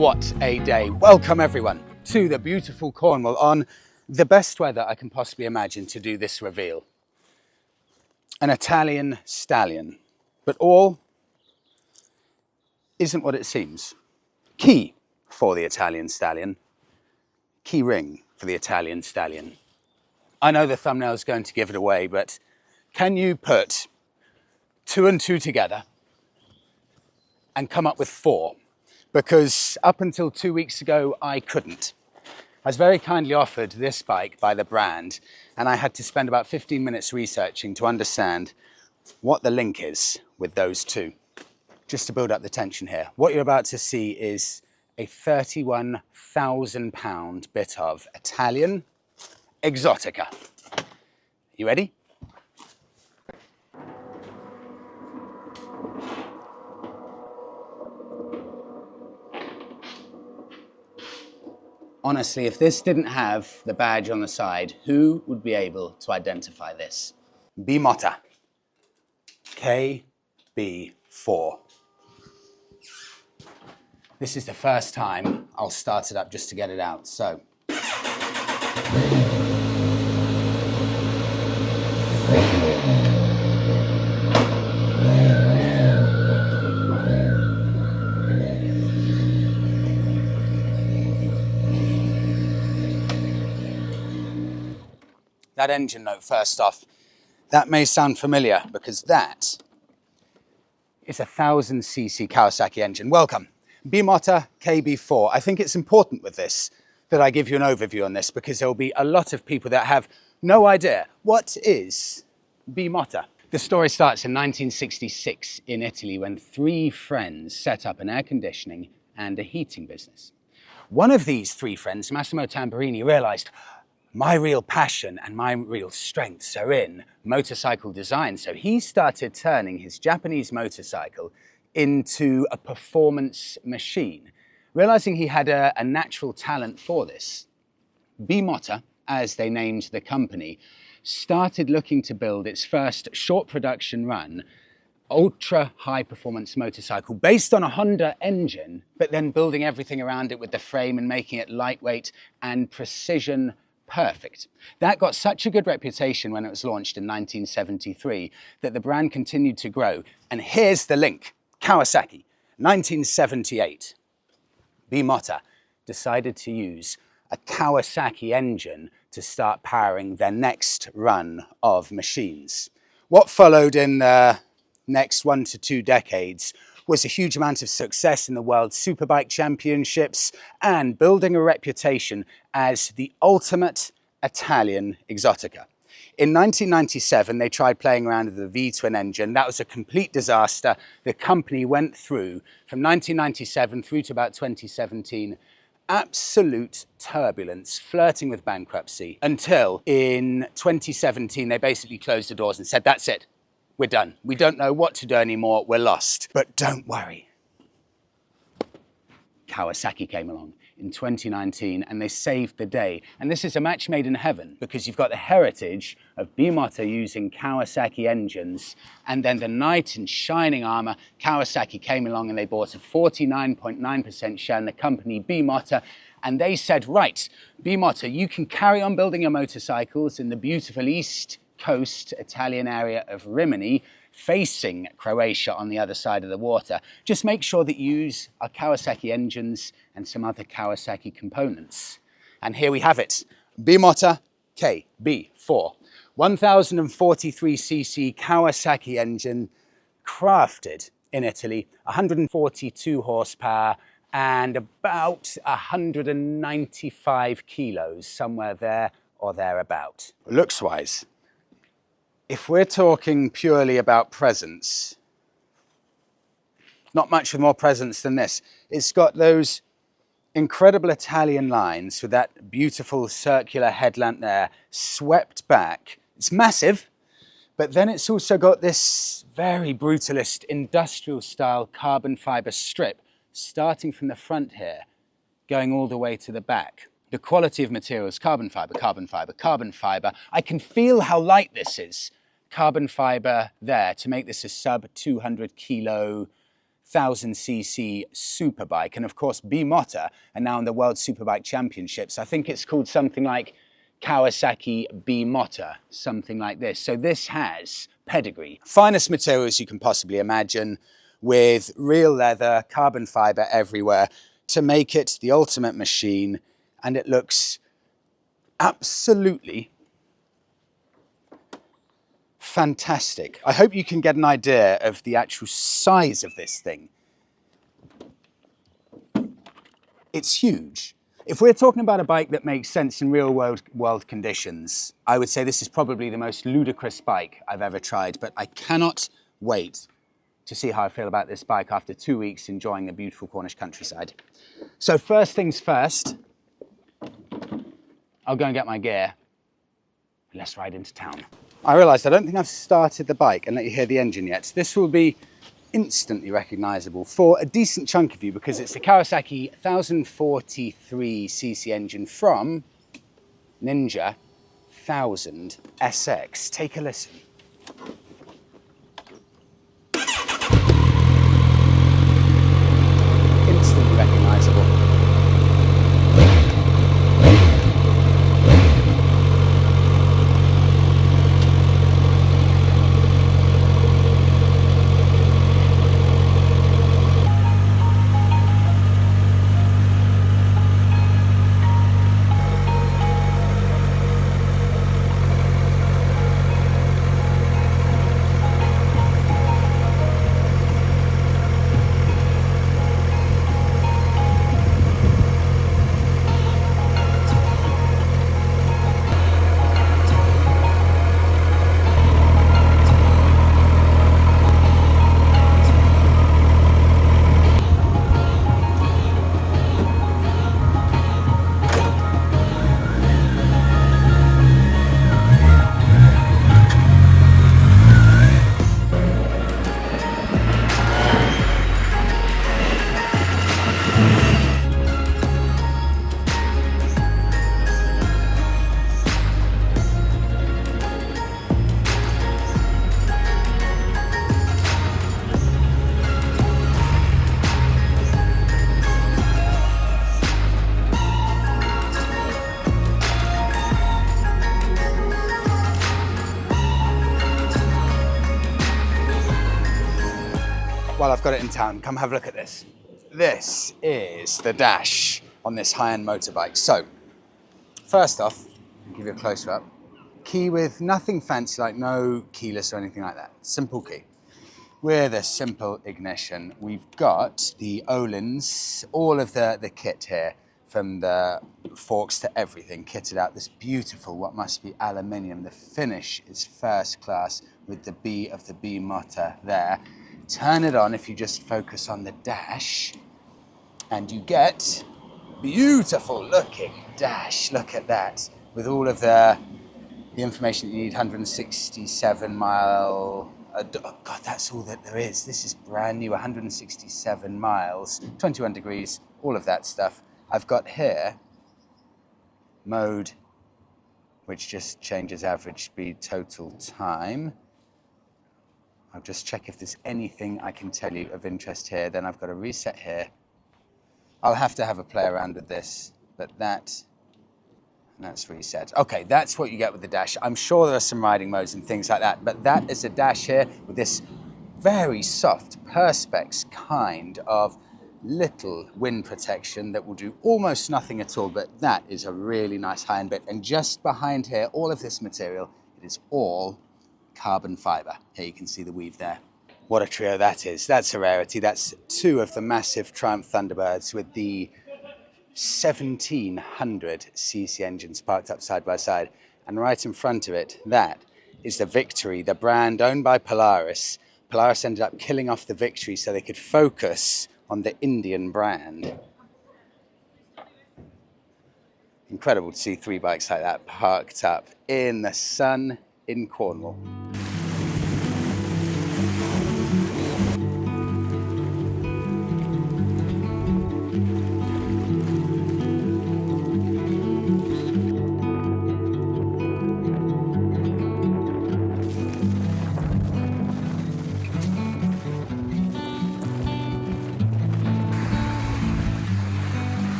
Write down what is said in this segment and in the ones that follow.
What a day. Welcome everyone to the beautiful Cornwall on the best weather I can possibly imagine to do this reveal. An Italian stallion, but all isn't what it seems. Key for the Italian stallion, key ring for the Italian stallion. I know the thumbnail is going to give it away, but can you put 2 and 2 together and come up with 4? Because up until 2 weeks ago, I couldn't. I was very kindly offered this bike by the brand, and I had to spend about 15 minutes researching to understand what the link is with those two, just to build up the tension here. What you're about to see is a £31,000 bit of Italian Exotica. You ready? Honestly, if this didn't have the badge on the side, who would be able to identify this? Bimota KB4. This is the first time I'll start it up just to get it out, so. That engine note, first off, that may sound familiar because that is a 1000cc Kawasaki engine. Welcome, Bimota KB4. I think it's important with this that I give you an overview on this because there will be a lot of people that have no idea. What is Bimota? The story starts in 1966 in Italy when 3 friends set up an air conditioning and a heating business. One of these 3 friends, Massimo Tamburini, realized my real passion and my real strengths are in motorcycle design. So he started turning his Japanese motorcycle into a performance machine, realizing he had a natural talent for this. Bimota, as they named the company, started looking to build its first short production run, ultra high performance motorcycle based on a Honda engine, but then building everything around it with the frame and making it lightweight and precision perfect. That got such a good reputation when it was launched in 1973 that the brand continued to grow. And here's the link. Kawasaki, 1978. Bimota decided to use a Kawasaki engine to start powering their next run of machines. What followed in the next 1 to 2 decades was a huge amount of success in the World Superbike Championships and building a reputation as the ultimate Italian Exotica. In 1997, they tried playing around with the V-twin engine. That was a complete disaster. The company went through, from 1997 through to about 2017, absolute turbulence, flirting with bankruptcy, until in 2017, they basically closed the doors and said, that's it. We're done. We don't know what to do anymore. We're lost. But don't worry. Kawasaki came along in 2019 and they saved the day. And this is a match made in heaven because you've got the heritage of Bimota using Kawasaki engines, and then the knight in shining armor, Kawasaki came along and they bought a 49.9% share in the company Bimota. And they said, right, Bimota, you can carry on building your motorcycles in the beautiful East Coast Italian area of Rimini, facing Croatia on the other side of the water. Just make sure that you use our Kawasaki engines and some other Kawasaki components. And here we have it, Bimota KB4, 1043cc Kawasaki engine, crafted in Italy, 142 horsepower and about 195 kilos, somewhere there or thereabout. Looks-wise, if we're talking purely about presence, not much more presence than this. It's got those incredible Italian lines with that beautiful circular headlamp there, swept back. It's massive, but then it's also got this very brutalist industrial style carbon fiber strip, starting from the front here, going all the way to the back. The quality of materials, carbon fiber, carbon fiber, carbon fiber. I can feel how light this is. Carbon fiber there to make this a sub 200 kilo 1000cc superbike. And of course, Bimota are now in the World Superbike Championships. I think it's called something like Kawasaki Bimota, something like this. So this has pedigree. Finest materials you can possibly imagine, with real leather, carbon fiber everywhere to make it the ultimate machine. And it looks absolutely fantastic. I hope you can get an idea of the actual size of this thing. It's huge. If we're talking about a bike that makes sense in real world conditions, I would say this is probably the most ludicrous bike I've ever tried, but I cannot wait to see how I feel about this bike after 2 weeks enjoying the beautiful Cornish countryside. So first things first, I'll go and get my gear. Let's ride into town. I realised I don't think I've started the bike and let you hear the engine yet. This will be instantly recognisable for a decent chunk of you because it's the Kawasaki 1043cc engine from Ninja 1000 SX. Take a listen. Instantly recognisable. While I've got it in town, come have a look at this. This is the dash on this high-end motorbike. So, first off, I'll give you a closer-up. Key with nothing fancy, like no keyless or anything like that. Simple key. With a simple ignition. We've got the Öhlins, all of the kit here, from the forks to everything, kitted out. This beautiful, what must be aluminium. The finish is first class with the B of the Bimota there. Turn it on if you just focus on the dash, and you get beautiful looking dash. Look at that, with all of the information that you need. 167 mile, oh God, that's all that there is. This is brand new, 167 miles, 21 degrees, all of that stuff. I've got here mode, which just changes average speed, total time. I'll just check if there's anything I can tell you of interest here. Then I've got a reset here. I'll have to have a play around with this, but that's reset. Okay, that's what you get with the dash. I'm sure there are some riding modes and things like that, but that is a dash here with this very soft perspex kind of little wind protection that will do almost nothing at all, but that is a really nice high-end bit. And just behind here, all of this material, it is all carbon fiber. Here you can see the weave there. What a trio that is. That's a rarity. That's two of the massive Triumph Thunderbirds with the 1700cc engines parked up side by side. And right in front of it, that is the Victory, the brand owned by Polaris. Polaris ended up killing off the Victory so they could focus on the Indian brand. Incredible to see three bikes like that parked up in the sun in Cornwall.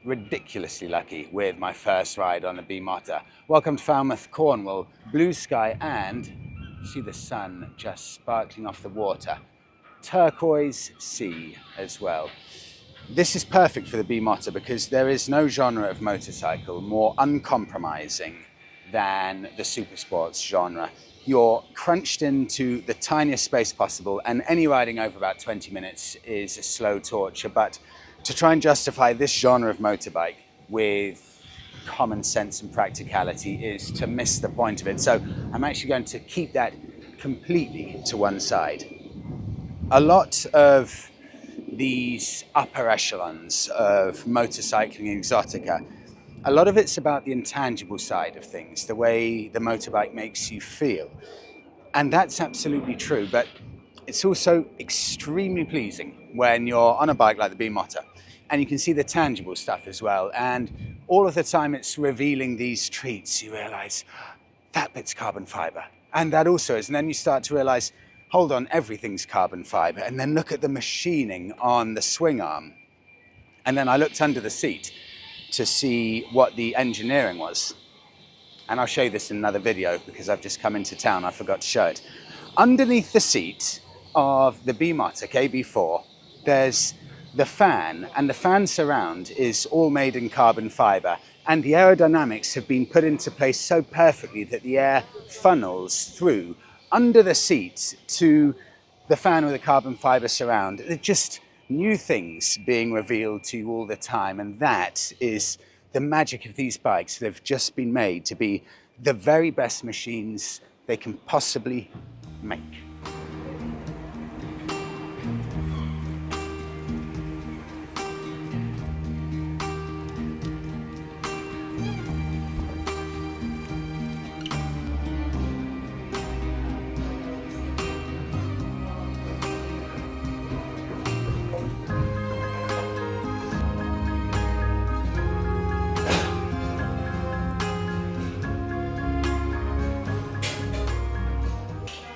ridiculously lucky with my first ride on the Bimota. Welcome to Falmouth, Cornwall, blue sky and see the sun just sparkling off the water. Turquoise sea as well. This is perfect for the Bimota because there is no genre of motorcycle more uncompromising than the supersports genre. You're crunched into the tiniest space possible and any riding over about 20 minutes is a slow torture, but to try and justify this genre of motorbike with common sense and practicality is to miss the point of it. So I'm actually going to keep that completely to one side. A lot of these upper echelons of motorcycling exotica, a lot of it's about the intangible side of things, the way the motorbike makes you feel. And that's absolutely true, but it's also extremely pleasing when you're on a bike like the Bimota and you can see the tangible stuff as well. And all of the time it's revealing these treats, you realize that bit's carbon fiber. And that also is, and then you start to realize, hold on, everything's carbon fiber. And then look at the machining on the swing arm. And then I looked under the seat to see what the engineering was. And I'll show you this in another video because I've just come into town, I forgot to show it. Underneath the seat of the Bimota KB4, there's the fan, and the fan surround is all made in carbon fiber. And the aerodynamics have been put into place so perfectly that the air funnels through under the seat to the fan with the carbon fiber surround. They're just new things being revealed to you all the time, and that is the magic of these bikes. They've just been made to be the very best machines they can possibly make.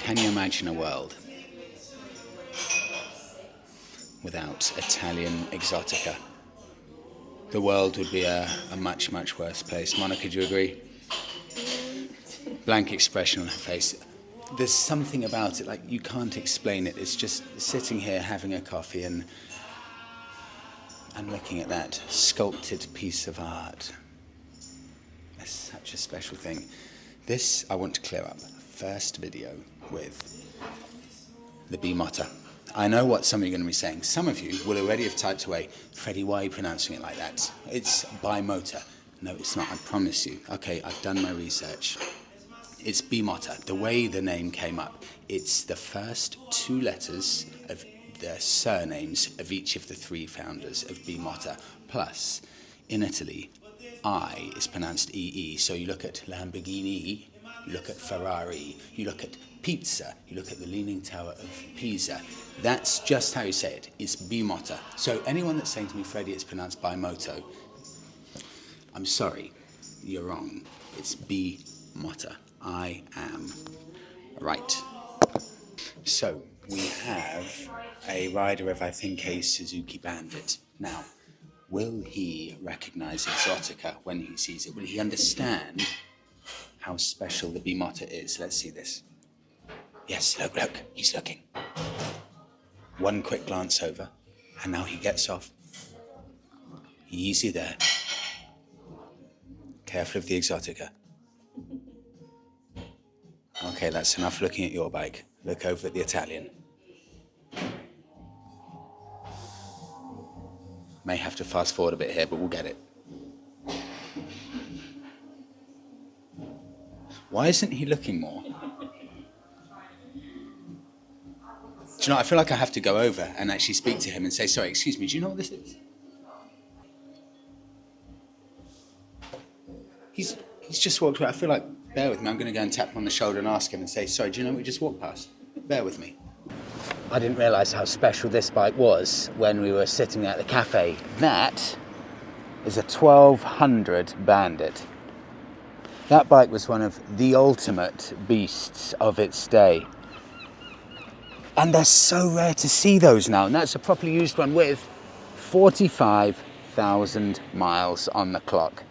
Can you imagine a world without Italian exotica? The world would be a much, much worse place. Monica, do you agree? Blank expression on her face. There's something about it, like you can't explain it. It's just sitting here having a coffee and looking at that sculpted piece of art. It's such a special thing. This, I want to clear up. First video with the Bimota. I know what some of you are going to be saying. Some of you will already have typed away, Freddie, why are you pronouncing it like that? It's Bimota. No, it's not, I promise you. Okay, I've done my research. It's Bimota. The way the name came up, it's the first two letters of the surnames of each of the three founders of Bimota. Plus, in Italy, I is pronounced EE. So you look at Lamborghini, you look at Ferrari, you look at pizza, you look at the Leaning Tower of Pisa. That's just how you say it. It's Bimota. So anyone that's saying to me, Freddie, it's pronounced Bimoto, I'm sorry, you're wrong. It's Bimota. I am right. So we have a rider of, I think, a Suzuki Bandit. Now, will he recognize Exotica when he sees it? Will he understand how special the Bimota is? Let's see this. Yes, look, he's looking. One quick glance over, and now he gets off. Easy there. Careful of the Exotica. Okay, that's enough looking at your bike. Look over at the Italian. May have to fast forward a bit here, but we'll get it. Why isn't he looking more? Do you know, I feel like I have to go over and actually speak to him and say, sorry, excuse me, do you know what this is? He's just walked away. I feel like, bear with me, I'm going to go and tap him on the shoulder and ask him and say, sorry, do you know what we just walked past? Bear with me. I didn't realise how special this bike was when we were sitting at the cafe. That is a 1200 Bandit. That bike was one of the ultimate beasts of its day. And they're so rare to see those now. And that's a properly used one with 45,000 100,000 miles on the clock.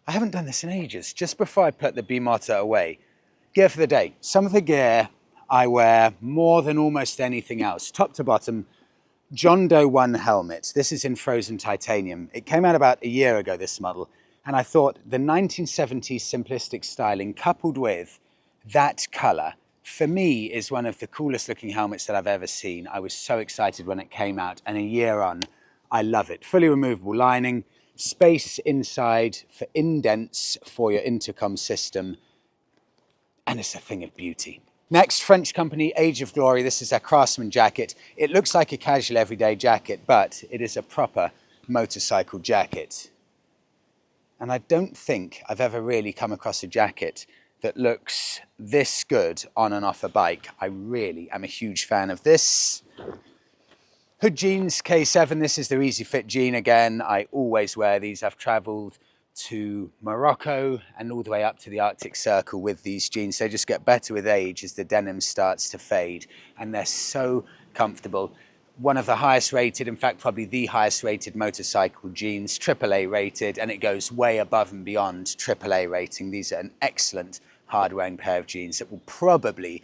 I haven't done this in ages. Just before I put the Bimota away, gear for the day. Some of the gear I wear more than almost anything else. Top to bottom, John Doe 1 helmet. This is in frozen titanium. It came out about a year ago, this model, and I thought the 1970s simplistic styling coupled with that color, for me, is one of the coolest looking helmets that I've ever seen. I was so excited when it came out, and a year on, I love it. Fully removable lining, space inside for indents for your intercom system, and it's a thing of beauty. Next, French company, Age of Glory. This is a Craftsman jacket. It looks like a casual everyday jacket, but it is a proper motorcycle jacket. And I don't think I've ever really come across a jacket that looks this good on and off a bike. I really am a huge fan of this. Hood jeans, K7. This is the Easy Fit jean again. I always wear these. I've traveled to Morocco and all the way up to the Arctic Circle with these jeans. They just get better with age as the denim starts to fade, and they're so comfortable. One of the highest rated, in fact, probably the highest rated motorcycle jeans, AAA rated, and it goes way above and beyond AAA rating. These are an excellent hard-wearing pair of jeans that will probably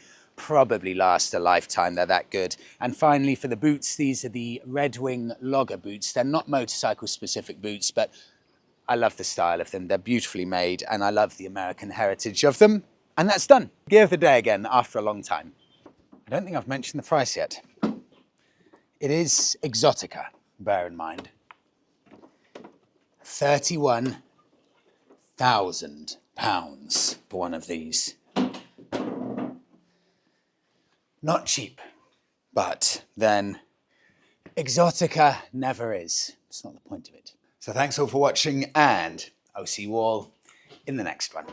last a lifetime. They're that good. And finally, for the boots, these are the Red Wing Logger boots. They're not motorcycle specific boots, but I love the style of them. They're beautifully made, and I love the American heritage of them. And that's done. Gear of the day again after a long time. I don't think I've mentioned the price yet. It is Exotica, bear in mind. £31,000 for one of these. Not cheap, but then Exotica never is. It's not the point of it. So thanks all for watching, and I'll see you all in the next one.